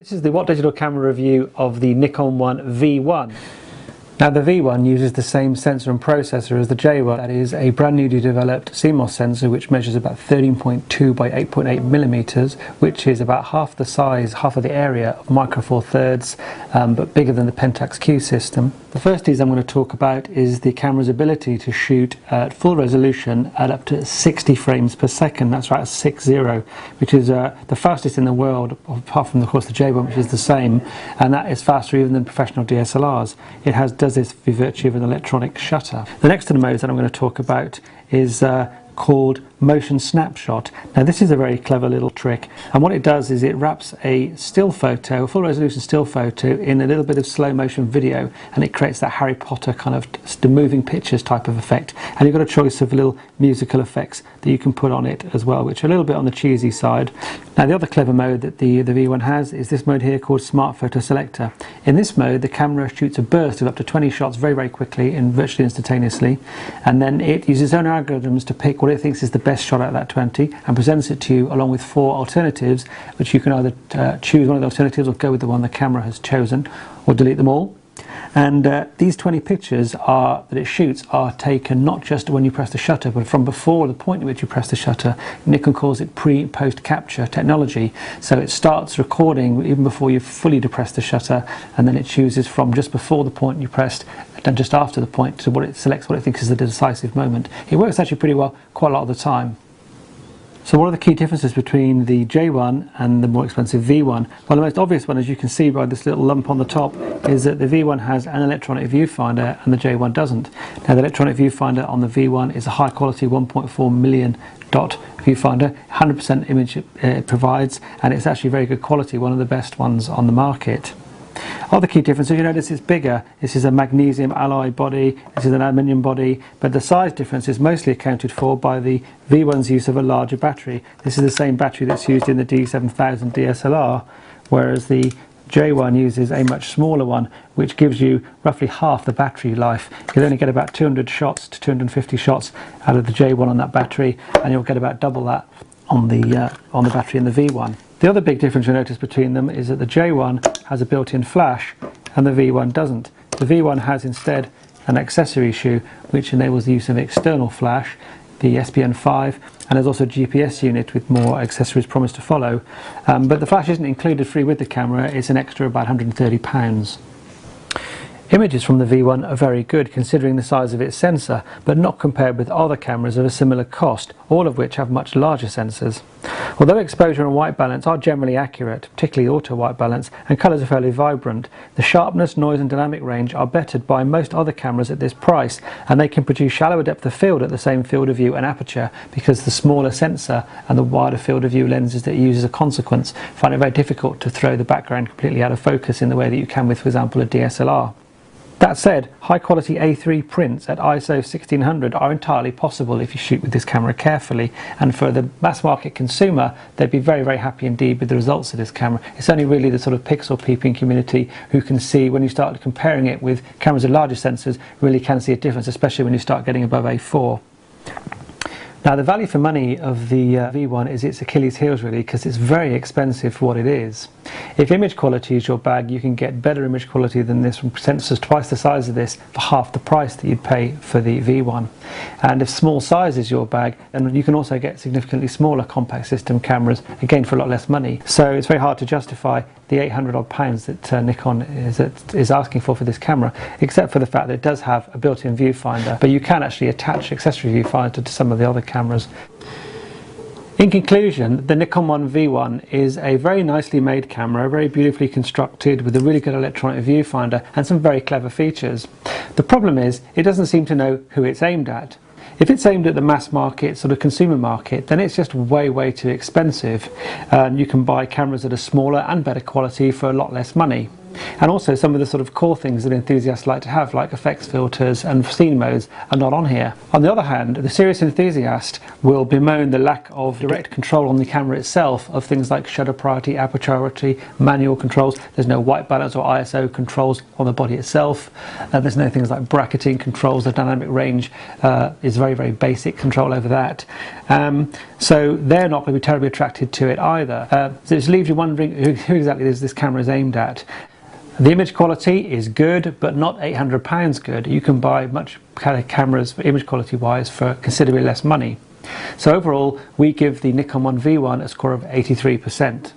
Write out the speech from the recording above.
This is the What Digital Camera review of the Nikon One V1. Now the V1 uses the same sensor and processor as the J1. That is a brand newly developed CMOS sensor which measures about 13.2 by 8.8 millimeters, which is about half the size, half of the area of Micro Four Thirds, but bigger than the Pentax Q system. The first piece I'm going to talk about is the camera's ability to shoot at full resolution at up to 60 frames per second. That's right, 60, which is the fastest in the world, apart from of course the J1, which is the same, and that is faster even than professional DSLRs. It does this by virtue of an electronic shutter. The next of the modes that I'm going to talk about is called motion snapshot. Now this is a very clever little trick, and what it does is it wraps a still photo, a full resolution still photo, in a little bit of slow motion video, and it creates that Harry Potter kind of the moving pictures type of effect. And you've got a choice of little musical effects that you can put on it as well, which are a little bit on the cheesy side. Now the other clever mode that the V1 has is this mode here called Smart Photo Selector. In this mode the camera shoots a burst of up to 20 shots very quickly and virtually instantaneously, and then it uses its own algorithms to pick what it thinks is the best shot out of that 20 and presents it to you along with 4 alternatives, which you can either choose one of the alternatives or go with the one the camera has chosen, or delete them all. And these 20 pictures that it shoots are taken not just when you press the shutter, but from before the point at which you press the shutter. Nikon calls it pre-post capture technology. So it starts recording even before you fully depress the shutter, and then it chooses from just before the point you pressed and just after the point to what it selects what it thinks is the decisive moment. It works actually pretty well quite a lot of the time. So what are the key differences between the J1 and the more expensive V1? Well, the most obvious one, as you can see by this little lump on the top, is that the V1 has an electronic viewfinder and the J1 doesn't. Now the electronic viewfinder on the V1 is a high quality 1.4 million dot viewfinder, 100% image it provides, and it's actually very good quality, one of the best ones on the market. Other key differences, you notice it's bigger. This is a magnesium alloy body, this is an aluminium body, but the size difference is mostly accounted for by the V1's use of a larger battery. This is the same battery that's used in the D7000 DSLR, whereas the J1 uses a much smaller one, which gives you roughly half the battery life. You'll only get about 200 shots to 250 shots out of the J1 on that battery, and you'll get about double that on the battery in the V1. The other big difference you'll notice between them is that the J1 has a built-in flash and the V1 doesn't. The V1 has instead an accessory shoe which enables the use of external flash, the SPN5, and there's also a GPS unit with more accessories promised to follow. But the flash isn't included free with the camera, it's an extra about £130. Images from the V1 are very good considering the size of its sensor, but not compared with other cameras of a similar cost, all of which have much larger sensors. Although exposure and white balance are generally accurate, particularly auto white balance, and colours are fairly vibrant, the sharpness, noise and dynamic range are bettered by most other cameras at this price, and they can produce shallower depth of field at the same field of view and aperture because the smaller sensor and the wider field of view lenses that you use as a consequence find it very difficult to throw the background completely out of focus in the way that you can with, for example, a DSLR. That said, high quality A3 prints at ISO 1600 are entirely possible if you shoot with this camera carefully, and for the mass market consumer they'd be very happy indeed with the results of this camera. It's only really the sort of pixel peeping community who can see, when you start comparing it with cameras with larger sensors, really can see a difference, especially when you start getting above A4. Now the value for money of the V1 is its Achilles heels really, because it's very expensive for what it is. If image quality is your bag, you can get better image quality than this from sensors twice the size of this for half the price that you'd pay for the V1. And if small size is your bag, then you can also get significantly smaller compact system cameras, again for a lot less money. So it's very hard to justify the 800 odd pounds that Nikon is asking for this camera, except for the fact that it does have a built-in viewfinder, but you can actually attach accessory viewfinder to some of the other cameras. In conclusion, the Nikon One V1 is a very nicely made camera, very beautifully constructed with a really good electronic viewfinder and some very clever features. The problem is it doesn't seem to know who it's aimed at. If it's aimed at the mass market, sort of consumer market, then it's just way too expensive. You can buy cameras that are smaller and better quality for a lot less money. And also some of the sort of core things that enthusiasts like to have, like effects filters and scene modes, are not on here. On the other hand, the serious enthusiast will bemoan the lack of direct control on the camera itself of things like shutter priority, aperture priority, manual controls. There's no white balance or ISO controls on the body itself. There's no things like bracketing controls. The dynamic range is very, very basic control over that. So they're not going to be terribly attracted to it either. So it leaves you wondering who exactly this camera is aimed at. The image quality is good, but not £800 good. You can buy much kind of cameras, image quality wise, for considerably less money. So overall, we give the Nikon 1 V1 a score of 83%.